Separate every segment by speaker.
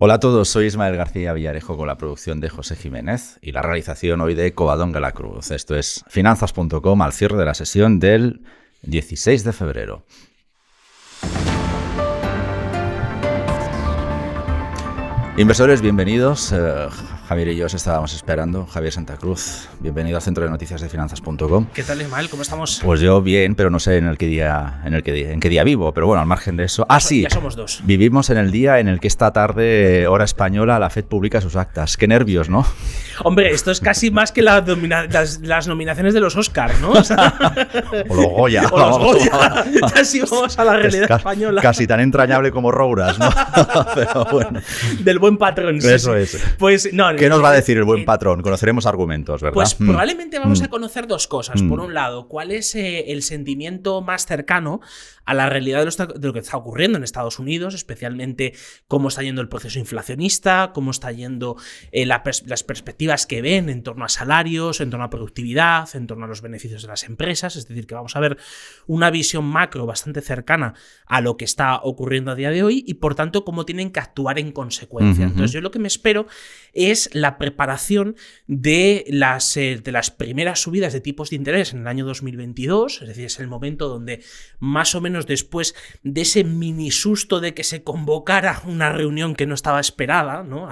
Speaker 1: Hola a todos, soy Ismael García Villarejo con la producción de José Jiménez y la realización hoy de Covadonga La Cruz. Esto es Finanzas.com al cierre de la sesión del 16 de febrero. Inversores, bienvenidos. Javier y yo os estábamos esperando. Javier Santa Cruz, bienvenido al Centro de Noticias de Finanzas.com.
Speaker 2: ¿Qué tal, Ismael? ¿Cómo estamos?
Speaker 1: Pues yo bien, pero no sé en qué día vivo. Pero bueno, al margen de eso. Sí,
Speaker 2: ya somos dos.
Speaker 1: Vivimos en el día en el que esta tarde, hora española, la FED publica sus actas. Qué nervios, ¿no?
Speaker 2: Hombre, esto es casi más que las nominaciones de los Oscars, ¿no? O
Speaker 1: los Goya.
Speaker 2: O los Goya. Casi vamos a la realidad española.
Speaker 1: Casi tan entrañable como Rouras, ¿no? Pero bueno.
Speaker 2: Del buen patrón.
Speaker 1: Eso es.
Speaker 2: Pues no.
Speaker 1: ¿Qué nos va a decir el buen patrón? Conoceremos argumentos, ¿verdad?
Speaker 2: Pues probablemente vamos a conocer dos cosas. Por un lado, cuál es el sentimiento más cercano a la realidad de lo que está ocurriendo en Estados Unidos, especialmente cómo está yendo el proceso inflacionista, cómo está yendo las perspectivas que ven en torno a salarios, en torno a productividad, en torno a los beneficios de las empresas. Es decir, que vamos a ver una visión macro bastante cercana a lo que está ocurriendo a día de hoy y, por tanto, cómo tienen que actuar en consecuencia. Entonces, yo lo que me espero es la preparación de las primeras subidas de tipos de interés en el año 2022, es decir, es el momento donde más o menos después de ese mini susto de que se convocara una reunión que no estaba esperada, ¿no?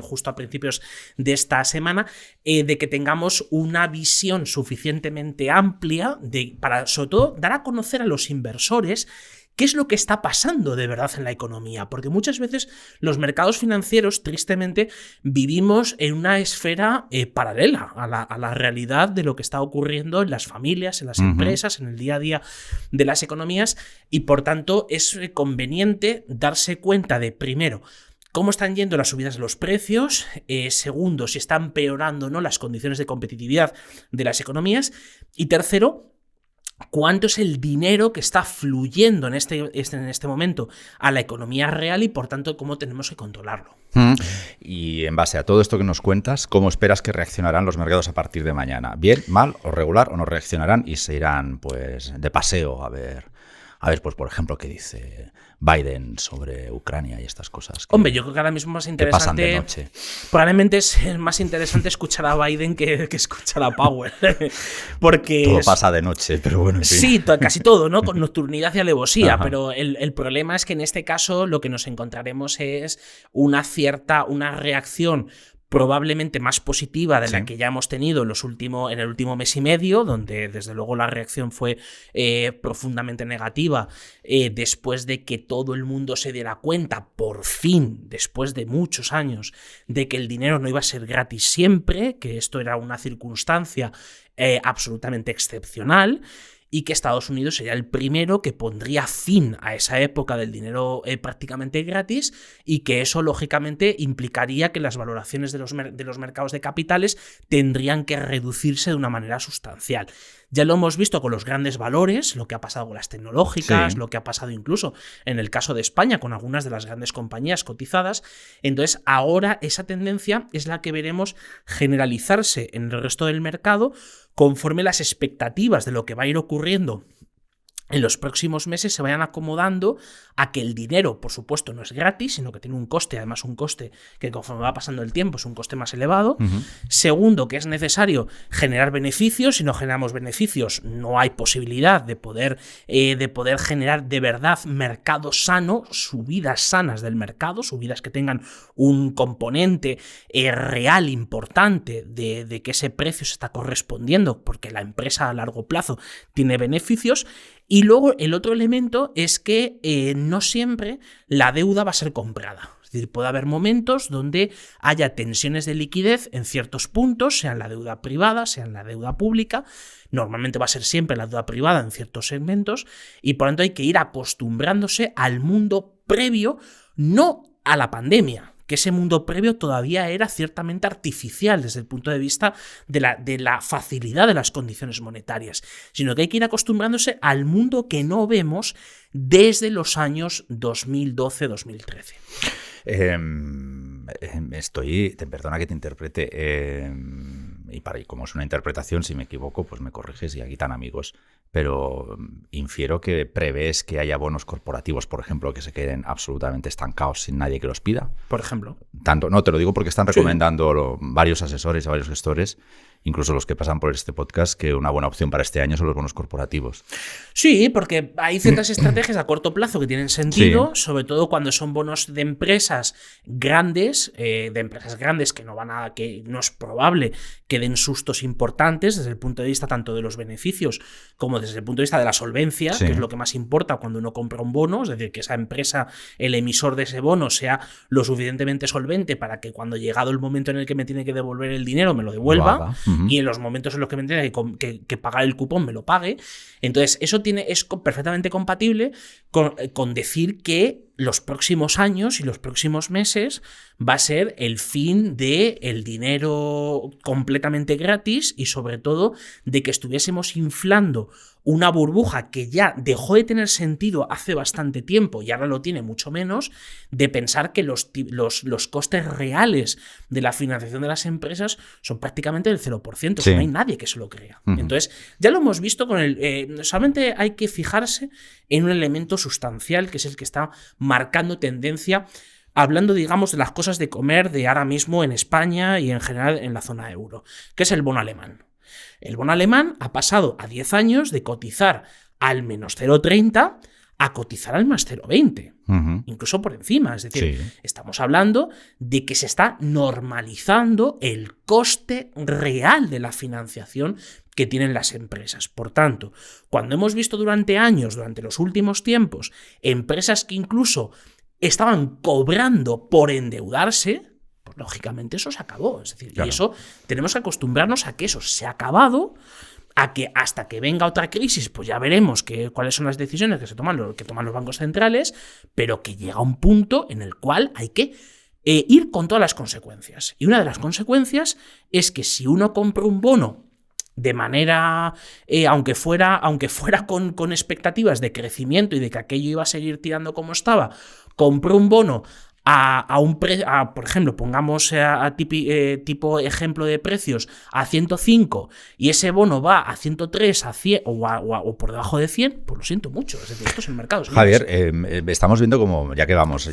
Speaker 2: Justo a principios de esta semana, de que tengamos una visión suficientemente amplia para, sobre todo, dar a conocer a los inversores ¿qué es lo que está pasando de verdad en la economía? Porque muchas veces los mercados financieros, tristemente, vivimos en una esfera paralela a la realidad de lo que está ocurriendo en las familias, en las empresas, en el día a día de las economías, y por tanto es conveniente darse cuenta de, primero, cómo están yendo las subidas de los precios, segundo, si están empeorando o no las condiciones de competitividad de las economías, y tercero, cuánto es el dinero que está fluyendo en este momento a la economía real y, por tanto, cómo tenemos que controlarlo.
Speaker 1: Y en base a todo esto que nos cuentas, ¿cómo esperas que reaccionarán los mercados a partir de mañana? ¿Bien, mal o regular o no reaccionarán y se irán pues de paseo a ver pues por ejemplo qué dice Biden sobre Ucrania y estas cosas?
Speaker 2: Hombre, yo creo que ahora mismo es más interesante.
Speaker 1: Pasan de noche.
Speaker 2: Probablemente es más interesante escuchar a Biden que escuchar a Powell. Porque
Speaker 1: todo pasa de noche, pero bueno. En fin.
Speaker 2: Sí, casi todo, ¿no? Con nocturnidad y alevosía. Pero el problema es que en este caso lo que nos encontraremos es una reacción probablemente más positiva de la que ya hemos tenido en el último mes y medio, donde desde luego la reacción fue profundamente negativa después de que todo el mundo se diera cuenta, por fin, después de muchos años, de que el dinero no iba a ser gratis siempre, que esto era una circunstancia absolutamente excepcional, y que Estados Unidos sería el primero que pondría fin a esa época del dinero prácticamente gratis, y que eso lógicamente implicaría que las valoraciones de los mercados de capitales tendrían que reducirse de una manera sustancial. Ya lo hemos visto con los grandes valores, lo que ha pasado con las tecnológicas, lo que ha pasado incluso en el caso de España con algunas de las grandes compañías cotizadas. Entonces ahora esa tendencia es la que veremos generalizarse en el resto del mercado conforme las expectativas de lo que va a ir ocurriendo en los próximos meses se vayan acomodando a que el dinero, por supuesto, no es gratis, sino que tiene un coste, además un coste que conforme va pasando el tiempo es un coste más elevado. Segundo, que es necesario generar beneficios. Si no generamos beneficios, no hay posibilidad de poder generar de verdad mercado sano, subidas sanas del mercado, subidas que tengan un componente real importante de que ese precio se está correspondiendo porque la empresa a largo plazo tiene beneficios. Y luego el otro elemento es que no siempre la deuda va a ser comprada. Es decir, puede haber momentos donde haya tensiones de liquidez en ciertos puntos, sea en la deuda privada, sea en la deuda pública. Normalmente va a ser siempre la deuda privada en ciertos segmentos, y por lo tanto hay que ir acostumbrándose al mundo previo, no a la pandemia, que ese mundo previo todavía era ciertamente artificial desde el punto de vista de la facilidad de las condiciones monetarias, sino que hay que ir acostumbrándose al mundo que no vemos desde los años 2012-2013.
Speaker 1: Perdona que te interprete, y como es una interpretación, si me equivoco, pues me corriges y aquí tan amigos. Pero infiero que prevés que haya bonos corporativos, por ejemplo, que se queden absolutamente estancados sin nadie que los pida.
Speaker 2: Por ejemplo.
Speaker 1: Tanto, no, te lo digo porque están recomendando varios asesores y varios gestores, incluso los que pasan por este podcast, que una buena opción para este año son los bonos corporativos.
Speaker 2: Sí, porque hay ciertas estrategias a corto plazo que tienen sentido, sobre todo cuando son bonos de empresas grandes, que no es probable que den sustos importantes desde el punto de vista tanto de los beneficios como desde el punto de vista de la solvencia, que es lo que más importa cuando uno compra un bono, es decir, que esa empresa, el emisor de ese bono, sea lo suficientemente solvente para que cuando llegado el momento en el que me tiene que devolver el dinero me lo devuelva. Y en los momentos en los que me tiene que pagar el cupón me lo pague. Entonces, eso es perfectamente compatible con decir que los próximos años y los próximos meses va a ser el fin del dinero completamente gratis y sobre todo de que estuviésemos inflando una burbuja que ya dejó de tener sentido hace bastante tiempo y ahora lo tiene mucho menos, de pensar que los costes reales de la financiación de las empresas son prácticamente del 0%. Sí. No hay nadie que se lo crea. Entonces, ya lo hemos visto con solamente hay que fijarse en un elemento sustancial que es el que está marcando tendencia, hablando, digamos, de las cosas de comer de ahora mismo en España y en general en la zona euro, que es el bono alemán. El bono alemán ha pasado a 10 años de cotizar al menos 0,30 a cotizar al más 0,20, incluso por encima. Es decir, estamos hablando de que se está normalizando el coste real de la financiación que tienen las empresas. Por tanto, cuando hemos visto durante años, durante los últimos tiempos, empresas que incluso estaban cobrando por endeudarse, pues lógicamente eso se acabó. Es decir, claro. Y eso tenemos que acostumbrarnos a que eso se ha acabado, a que hasta que venga otra crisis, pues ya veremos cuáles son las decisiones que toman los bancos centrales, pero que llega un punto en el cual hay que ir con todas las consecuencias. Y una de las consecuencias es que si uno compra un bono de manera, aunque fuera con expectativas de crecimiento y de que aquello iba a seguir tirando como estaba, compró un bono por ejemplo, pongamos tipo ejemplo de precios a 105 y ese bono va a 103, a 100 o por debajo de 100, pues lo siento mucho. Es decir, esto es el mercado.
Speaker 1: Javier, estamos viendo como, ya que vamos,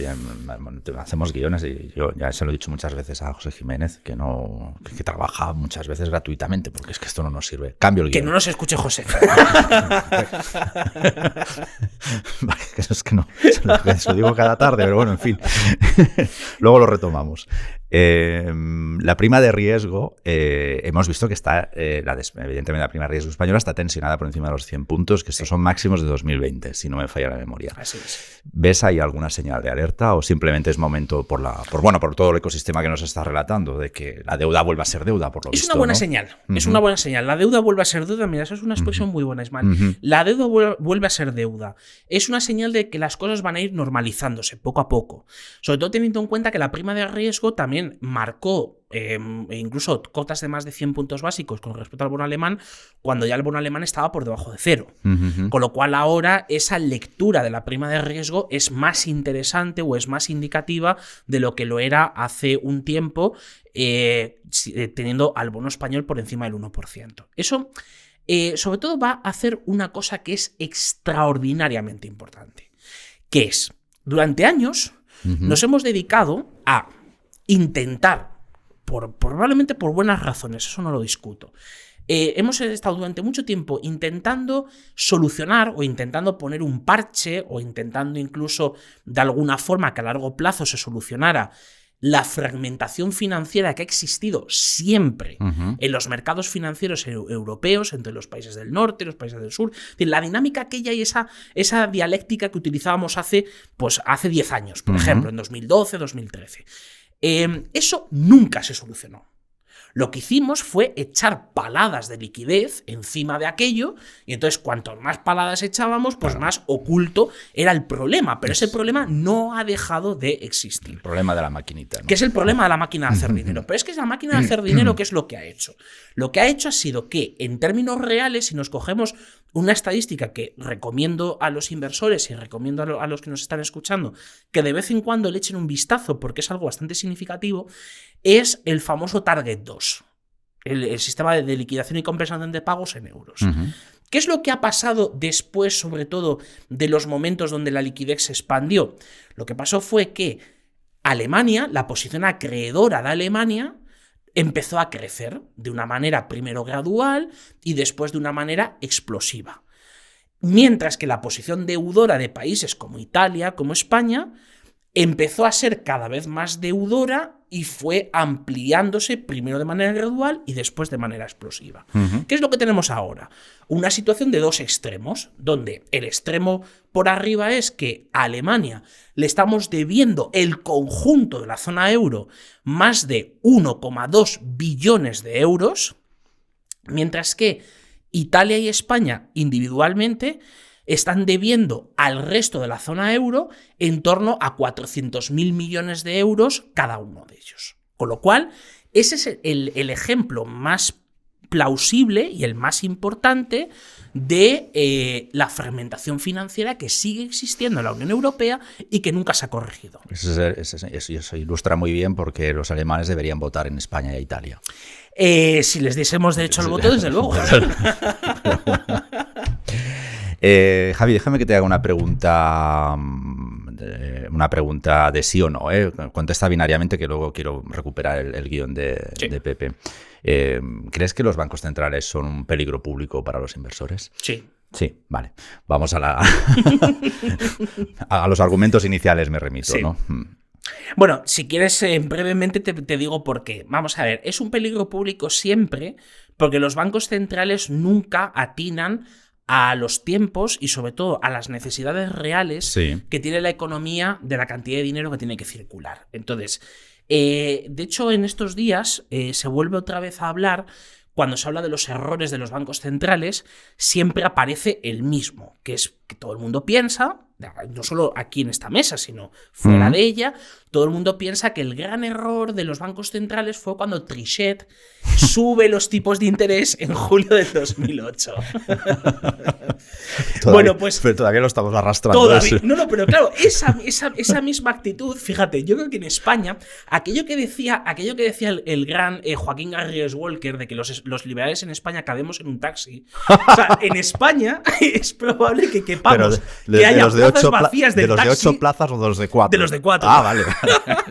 Speaker 1: hacemos guiones y yo ya se lo he dicho muchas veces a José Jiménez, que trabaja muchas veces gratuitamente, porque es que esto no nos sirve. Cambio el guión.
Speaker 2: Que no nos escuche José.
Speaker 1: Vale, es que no, se lo digo cada tarde, pero bueno, en fin. Luego lo retomamos. La prima de riesgo, hemos visto que está, evidentemente la prima de riesgo española está tensionada por encima de los 100 puntos, que estos son máximos de 2020, si no me falla la memoria.
Speaker 2: Así es.
Speaker 1: ¿Ves ahí alguna señal de alerta o simplemente es momento por todo el ecosistema que nos está relatando, de que la deuda vuelva a ser deuda, por lo visto?
Speaker 2: Es una buena señal, es una buena señal. La deuda vuelve a ser deuda, mira, eso es una expresión muy buena, Ismael. La deuda vuelve a ser deuda. Es una señal de que las cosas van a ir normalizándose poco a poco. Sobre todo teniendo en cuenta que la prima de riesgo también marcó incluso cotas de más de 100 puntos básicos con respecto al bono alemán, cuando ya el bono alemán estaba por debajo de 0. Con lo cual ahora esa lectura de la prima de riesgo es más interesante o es más indicativa de lo que lo era hace un tiempo, teniendo al bono español por encima del 1%. Eso sobre todo va a hacer una cosa que es extraordinariamente importante, que es, durante años nos hemos dedicado a intentar, probablemente por buenas razones, eso no lo discuto, hemos estado durante mucho tiempo intentando solucionar o intentando poner un parche o intentando incluso de alguna forma que a largo plazo se solucionara la fragmentación financiera que ha existido siempre en los mercados financieros europeos, entre los países del norte y los países del sur. Es decir, la dinámica aquella y esa dialéctica que utilizábamos hace 10 años, por ejemplo, en 2012, 2013. Eso nunca se solucionó. Lo que hicimos fue echar paladas de liquidez encima de aquello y entonces cuanto más paladas echábamos, pues más oculto era el problema. Pero ese problema no ha dejado de existir.
Speaker 1: El problema de la maquinita, ¿no?
Speaker 2: Que es el problema de la máquina de hacer dinero. Pero es que esa máquina de hacer dinero, ¿qué es lo que ha hecho? Lo que ha hecho ha sido que, en términos reales, si nos cogemos una estadística que recomiendo a los inversores y recomiendo a los que nos están escuchando que de vez en cuando le echen un vistazo porque es algo bastante significativo, es el famoso Target 2. el sistema de liquidación y compensación de pagos en euros. ¿Qué es lo que ha pasado después, sobre todo, de los momentos donde la liquidez se expandió? Lo que pasó fue que Alemania, la posición acreedora de Alemania, empezó a crecer de una manera primero gradual y después de una manera explosiva. Mientras que la posición deudora de países como Italia, como España, empezó a ser cada vez más deudora y fue ampliándose primero de manera gradual y después de manera explosiva. ¿Qué es lo que tenemos ahora? Una situación de dos extremos, donde el extremo por arriba es que a Alemania le estamos debiendo el conjunto de la zona euro más de 1,2 billones de euros, mientras que Italia y España individualmente están debiendo al resto de la zona euro en torno a 400.000 millones de euros cada uno de ellos. Con lo cual, ese es el ejemplo más plausible y el más importante de la fragmentación financiera que sigue existiendo en la Unión Europea y que nunca se ha corregido.
Speaker 1: Eso ilustra muy bien porque los alemanes deberían votar en España e Italia.
Speaker 2: Si les diésemos derecho al voto, desde luego.
Speaker 1: Javi, déjame que te haga una pregunta de sí o no. Contesta binariamente, que luego quiero recuperar el guión de Pepe. ¿Crees que los bancos centrales son un peligro público para los inversores?
Speaker 2: Sí.
Speaker 1: Sí, vale. Vamos a los argumentos iniciales me remito, sí. ¿No?
Speaker 2: Bueno, si quieres, brevemente te digo por qué. Vamos a ver, es un peligro público siempre porque los bancos centrales nunca atinan a los tiempos y sobre todo a las necesidades reales que tiene la economía de la cantidad de dinero que tiene que circular. Entonces, de hecho, en estos días se vuelve otra vez a hablar, cuando se habla de los errores de los bancos centrales, siempre aparece el mismo, que es que todo el mundo piensa, no solo aquí en esta mesa, sino fuera de ella, todo el mundo piensa que el gran error de los bancos centrales fue cuando Trichet sube los tipos de interés en julio del 2008.
Speaker 1: Bueno, pues... Pero todavía lo estamos arrastrando.
Speaker 2: No, pero claro, esa misma actitud, fíjate, yo creo que en España, aquello que decía el gran Joaquín Garrigues Walker, de que los liberales en España cabemos en un taxi, o sea, en España es probable que quepamos, que haya plazas vacías del taxi.
Speaker 1: ¿De los de 8 plazas o de los de 4?
Speaker 2: De los de 4.
Speaker 1: Ah, vale.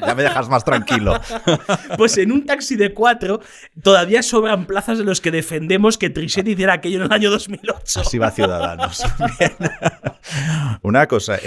Speaker 1: Ya me dejas más tranquilo.
Speaker 2: Pues en un taxi de 4 todavía sobran plazas de los que defendemos que Trichet hiciera aquello en el año 2008.
Speaker 1: Así va Ciudadanos. Bien. Una cosa,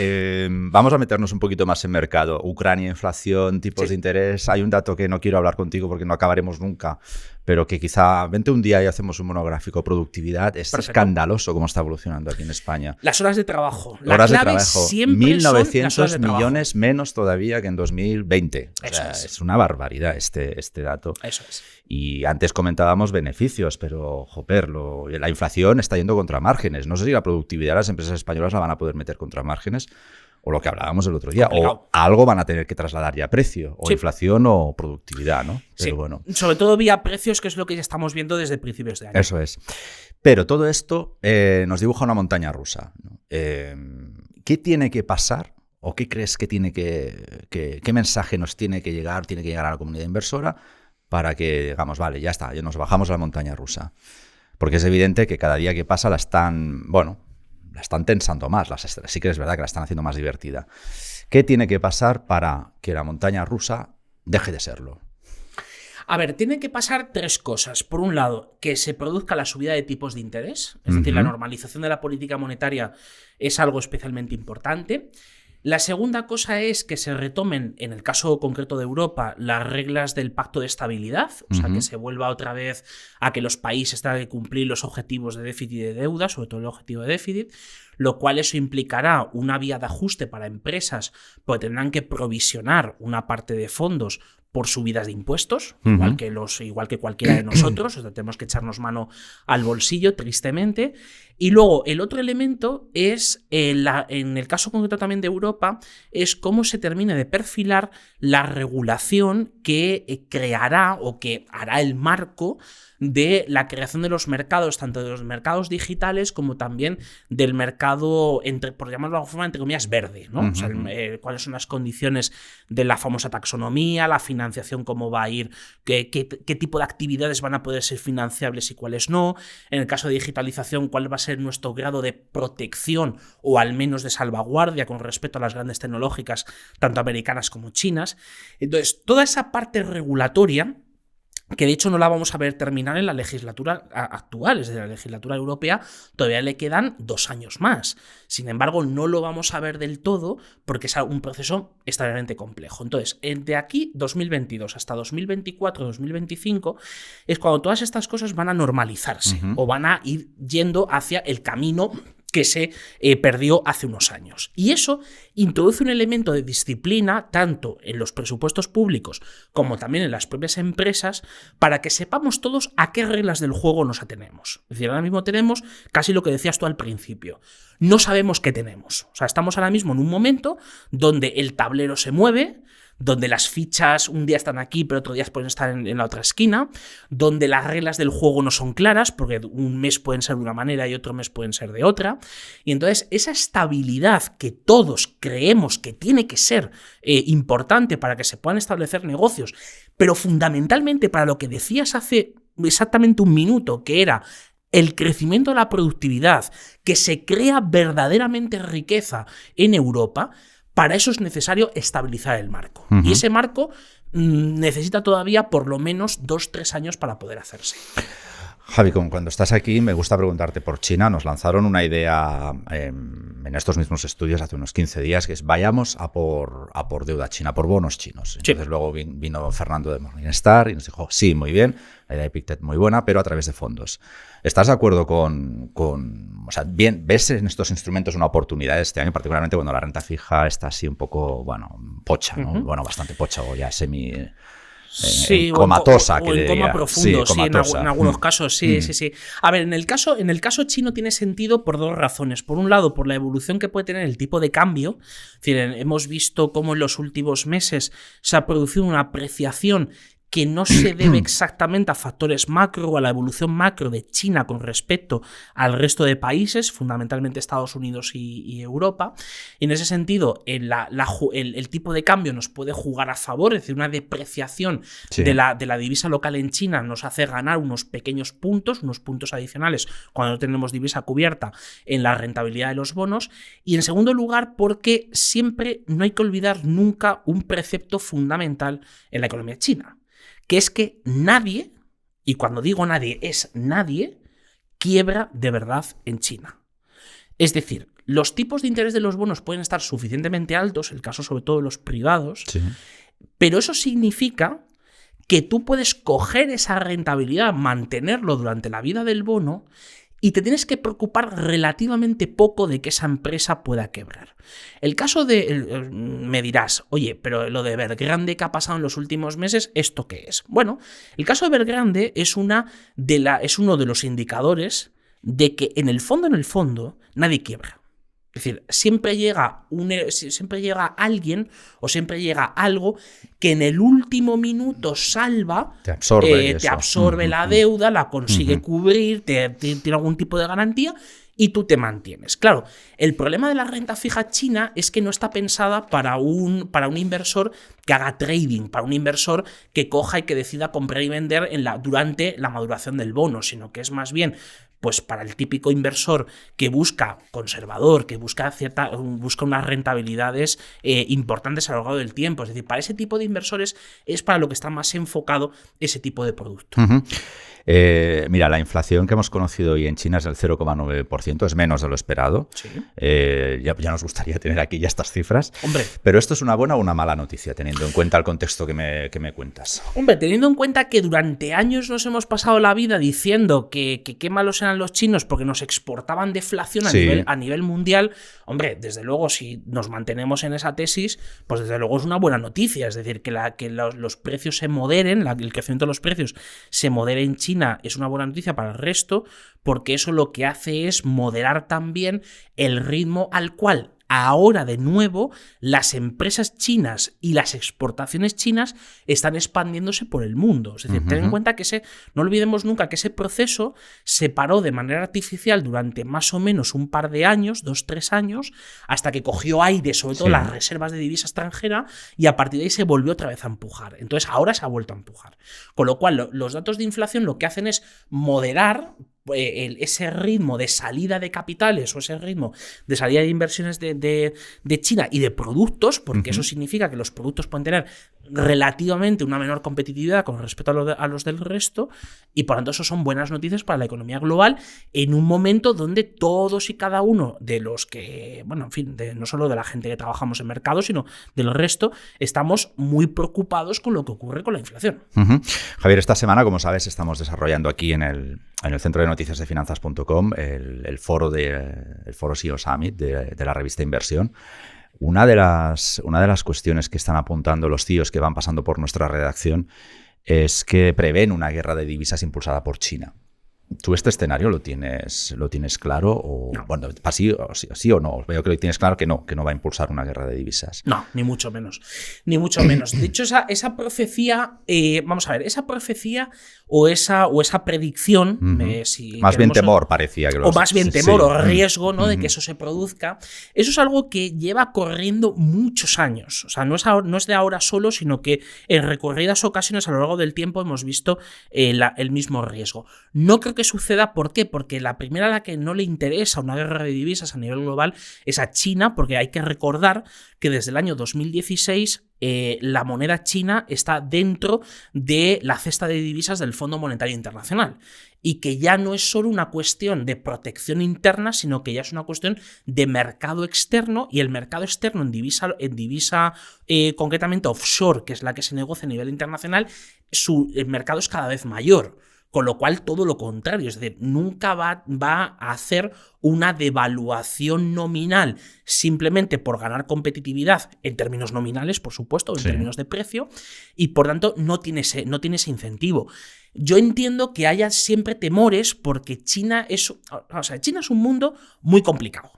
Speaker 1: vamos a meternos un poquito más en mercado. Ucrania, inflación, tipos de interés. Hay un dato que no quiero hablar contigo porque no acabaremos nunca, pero que quizá vente un día y hacemos un monográfico. Productividad. Es escandaloso cómo está evolucionando aquí en España.
Speaker 2: Las horas de trabajo.
Speaker 1: Horas de trabajo. 1.900 millones menos todavía que en 2020. O sea, es una barbaridad este dato.
Speaker 2: Eso es.
Speaker 1: Y antes comentábamos beneficios, pero, joder, la inflación está yendo contra márgenes. No sé si la productividad de las empresas españolas la van a poder meter contra márgenes, o lo que hablábamos el otro día, o algo van a tener que trasladar ya a precio, o inflación o productividad, ¿no? Pero bueno.
Speaker 2: Sobre todo vía precios, que es lo que ya estamos viendo desde principios de año.
Speaker 1: Eso es. Pero todo esto nos dibuja una montaña rusa, ¿no? ¿Qué tiene que pasar? ¿O qué crees que tiene qué mensaje nos tiene que llegar a la comunidad inversora para que digamos, vale, ya está, ya nos bajamos a la montaña rusa? Porque es evidente que cada día que pasa la están tensando más. Sí que es verdad que la están haciendo más divertida. ¿Qué tiene que pasar para que la montaña rusa deje de serlo?
Speaker 2: A ver, tienen que pasar 3 cosas. Por un lado, que se produzca la subida de tipos de interés, es decir, la normalización de la política monetaria es algo especialmente importante. La segunda cosa es que se retomen, en el caso concreto de Europa, las reglas del pacto de estabilidad, o sea, que se vuelva otra vez a que los países tengan que cumplir los objetivos de déficit y de deuda, sobre todo el objetivo de déficit, lo cual eso implicará una vía de ajuste para empresas, porque tendrán que provisionar una parte de fondos por subidas de impuestos, igual que cualquiera de nosotros, o sea, tenemos que echarnos mano al bolsillo, tristemente. Y luego, el otro elemento es, en el caso concreto también de Europa, es cómo se termine de perfilar la regulación que creará o que hará el marco de la creación de los mercados, tanto de los mercados digitales como también del mercado, por llamarlo de alguna forma, entre comillas, verde, ¿no? O sea, cuáles son las condiciones de la famosa taxonomía, la financiación financiación cómo va a ir, qué tipo de actividades van a poder ser financiables y cuáles no. En el caso de digitalización, cuál va a ser nuestro grado de protección o al menos de salvaguardia con respecto a las grandes tecnológicas, tanto americanas como chinas. Entonces, toda esa parte regulatoria, que de hecho no la vamos a ver terminar en la legislatura actual, es decir, la legislatura europea todavía le quedan 2 años más. Sin embargo, no lo vamos a ver del todo porque es un proceso extremadamente complejo. Entonces, de aquí 2022 hasta 2024-2025 es cuando todas estas cosas van a normalizarse o van a ir yendo hacia el camino que se perdió hace unos años. Y eso introduce un elemento de disciplina tanto en los presupuestos públicos como también en las propias empresas para que sepamos todos a qué reglas del juego nos atenemos. Es decir, ahora mismo tenemos casi lo que decías tú al principio. No sabemos qué tenemos. O sea, estamos ahora mismo en un momento donde el tablero se mueve, donde las fichas un día están aquí pero otro día pueden estar en la otra esquina, donde las reglas del juego no son claras porque un mes pueden ser de una manera y otro mes pueden ser de otra, y entonces esa estabilidad que todos creemos que tiene que ser importante para que se puedan establecer negocios, pero fundamentalmente para lo que decías hace exactamente un minuto, que era el crecimiento de la productividad, que se crea verdaderamente riqueza en Europa. Para eso es necesario estabilizar el marco. Y ese marco necesita todavía por lo menos 2-3 años para poder hacerse.
Speaker 1: Javi, cuando estás aquí me gusta preguntarte por China. Nos lanzaron una idea en estos mismos estudios hace unos 15 días, que es vayamos a por deuda china, por bonos chinos. Entonces luego vino Fernando de Morningstar y nos dijo, sí, muy bien, la idea de Pictet muy buena, pero a través de fondos. ¿Estás de acuerdo o sea, bien, ves en estos instrumentos una oportunidad este año, particularmente cuando la renta fija está así un poco, pocha, ¿no? Bueno, bastante pocha o ya semi...
Speaker 2: Sí,
Speaker 1: comatosa,
Speaker 2: o en coma profundo, sí, en algunos casos, sí. A ver, en el caso chino tiene sentido por 2 razones. Por un lado, por la evolución que puede tener el tipo de cambio. Es decir, hemos visto cómo en los últimos meses se ha producido una apreciación que no se debe exactamente a factores macro o a la evolución macro de China con respecto al resto de países, fundamentalmente Estados Unidos y Europa. Y en ese sentido, el tipo de cambio nos puede jugar a favor, es decir, una depreciación de la divisa local en China nos hace ganar unos pequeños puntos, unos puntos adicionales cuando no tenemos divisa cubierta en la rentabilidad de los bonos. Y en segundo lugar, porque siempre no hay que olvidar nunca un precepto fundamental en la economía china, que es que nadie, y cuando digo nadie es nadie, quiebra de verdad en China. Es decir, los tipos de interés de los bonos pueden estar suficientemente altos, el caso sobre todo de los privados, pero eso significa que tú puedes coger esa rentabilidad, mantenerlo durante la vida del bono, y te tienes que preocupar relativamente poco de que esa empresa pueda quebrar. El caso de... me dirás, oye, pero lo de Evergrande que ha pasado en los últimos meses, ¿esto qué es? Bueno, el caso de Evergrande es uno de los indicadores de que en el fondo, nadie quiebra. Es decir, siempre llega alguien o siempre llega algo que en el último minuto salva, te absorbe la deuda, la consigue cubrir, tiene algún tipo de garantía y tú te mantienes. Claro, el problema de la renta fija china es que no está pensada para un inversor que haga trading, para un inversor que coja y que decida comprar y vender durante la maduración del bono, sino que es más bien pues para el típico inversor que busca conservador, que busca unas rentabilidades importantes a lo largo del tiempo. Es decir, para ese tipo de inversores es para lo que está más enfocado ese tipo de producto.
Speaker 1: Mira, la inflación que hemos conocido hoy en China es del 0,9%, es menos de lo esperado.
Speaker 2: Sí.
Speaker 1: Ya nos gustaría tener aquí ya estas cifras.
Speaker 2: Hombre.
Speaker 1: Pero ¿esto es una buena o una mala noticia, teniendo en cuenta el contexto que me cuentas?
Speaker 2: Hombre, teniendo en cuenta que durante años nos hemos pasado la vida diciendo que qué malos eran los chinos porque nos exportaban deflación a nivel mundial, hombre, desde luego, si nos mantenemos en esa tesis, pues desde luego es una buena noticia. Es decir, que los precios se moderen, el crecimiento de los precios se modere en China es una buena noticia para el resto, porque eso lo que hace es moderar también el ritmo al cual ahora de nuevo las empresas chinas y las exportaciones chinas están expandiéndose por el mundo. Es decir, ten en cuenta que no olvidemos nunca que ese proceso se paró de manera artificial durante más o menos un par de años, 2-3 años, hasta que cogió aire, sobre todo las reservas de divisa extranjera, y a partir de ahí se volvió otra vez a empujar. Entonces ahora se ha vuelto a empujar. Con lo cual, los datos de inflación lo que hacen es moderar ese ritmo de salida de capitales o ese ritmo de salida de inversiones de China y de productos, porque eso significa que los productos pueden tener relativamente una menor competitividad con respecto a los del resto, y por tanto eso son buenas noticias para la economía global en un momento donde todos y cada uno de los que, bueno, en fin, no solo de la gente que trabajamos en mercado, sino del resto, estamos muy preocupados con lo que ocurre con la inflación.
Speaker 1: Javier, esta semana, como sabes, estamos desarrollando aquí en el centro de noticias de finanzas.com el foro CEO Summit de la revista Inversión. Una de las cuestiones que están apuntando los CEOs que van pasando por nuestra redacción es que prevén una guerra de divisas impulsada por China. ¿Tú este escenario lo tienes claro? O,
Speaker 2: no.
Speaker 1: Bueno, sí o no. Veo que lo tienes claro que no va a impulsar una guerra de divisas.
Speaker 2: No, ni mucho menos. Ni mucho menos. De hecho, esa profecía, vamos a ver, esa profecía o esa predicción,
Speaker 1: más bien temor parecía que
Speaker 2: o más bien temor o riesgo, ¿no? De que eso se produzca. Eso es algo que lleva corriendo muchos años. O sea, no es de ahora solo, sino que en recorridas ocasiones a lo largo del tiempo hemos visto el mismo riesgo. No creo que suceda. ¿Por qué? Porque la primera a la que no le interesa una guerra de divisas a nivel global es a China, porque hay que recordar que desde el año 2016 la moneda china está dentro de la cesta de divisas del Fondo Monetario Internacional, y que ya no es solo una cuestión de protección interna, sino que ya es una cuestión de mercado externo, y el mercado externo en divisa concretamente offshore, que es la que se negocia a nivel internacional, el mercado es cada vez mayor. Con lo cual, todo lo contrario, es decir, nunca va a hacer una devaluación nominal simplemente por ganar competitividad en términos nominales, por supuesto, en términos de precio, y por tanto no tiene ese incentivo. Yo entiendo que haya siempre temores porque China es un mundo muy complicado.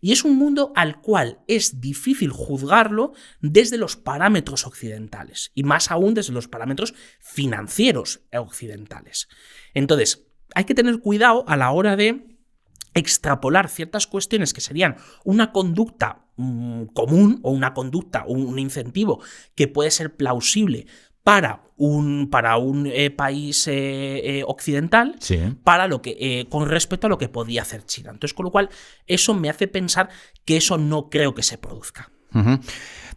Speaker 2: Y es un mundo al cual es difícil juzgarlo desde los parámetros occidentales, y más aún desde los parámetros financieros occidentales. Entonces, hay que tener cuidado a la hora de extrapolar ciertas cuestiones que serían una conducta común o una conducta, un incentivo que puede ser plausible para un país occidental, para lo que con respecto a lo que podía hacer China. Entonces, con lo cual, eso me hace pensar que eso no creo que se produzca.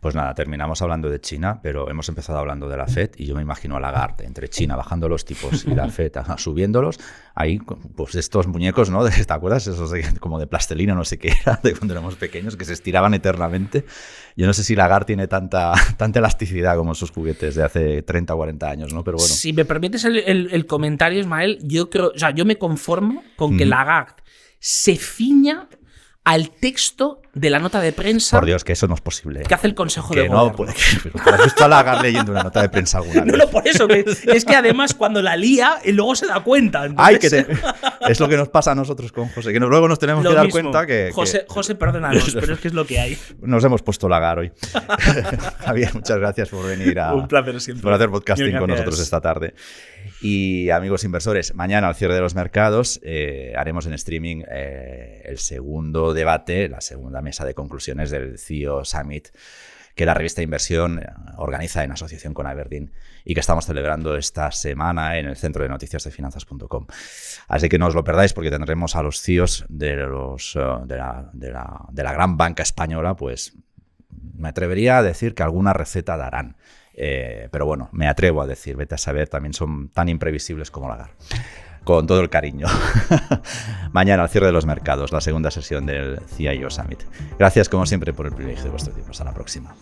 Speaker 1: Pues nada, terminamos hablando de China, pero hemos empezado hablando de la FED, y yo me imagino a Lagarde entre China bajando los tipos y la FED subiéndolos. Ahí, pues estos muñecos, ¿no? ¿Te acuerdas? Esos como de plastelina, no sé qué era, de cuando éramos pequeños, que se estiraban eternamente. Yo no sé si Lagarde tiene tanta elasticidad como esos juguetes de hace 30 o 40 años, ¿no? Pero bueno.
Speaker 2: Si me permites el comentario, Ismael, yo me conformo con que Lagarde se ciña al texto de la nota de prensa.
Speaker 1: Por Dios, que eso no es posible.
Speaker 2: Que hace el Consejo de Gobierno.
Speaker 1: Pero ¿te has visto a Lagarde leyendo una nota de prensa alguna vez?
Speaker 2: No, por eso. Es que además cuando la lía, luego se da cuenta. Entonces...
Speaker 1: es lo que nos pasa a nosotros con José, que luego nos tenemos que dar cuenta que...
Speaker 2: José, perdónanos, pero es que es lo que hay.
Speaker 1: Nos hemos puesto Lagarde hoy. Javier, muchas gracias por venir
Speaker 2: un placer siempre.
Speaker 1: Por hacer podcasting con nosotros esta tarde. Y amigos inversores, mañana al cierre de los mercados haremos en streaming el segundo debate, la segunda mesa de conclusiones del CEO Summit, que la revista Inversión organiza en asociación con Aberdeen y que estamos celebrando esta semana en el centro de noticias de finanzas.com. Así que no os lo perdáis, porque tendremos a los CEOs de la gran banca española. Pues me atrevería a decir que alguna receta darán. Pero bueno, me atrevo a decir, vete a saber, también son tan imprevisibles como Lagarde. Con todo el cariño. Mañana al cierre de los mercados, la segunda sesión del CIO Summit. Gracias como siempre por el privilegio de vuestro tiempo. Hasta la próxima.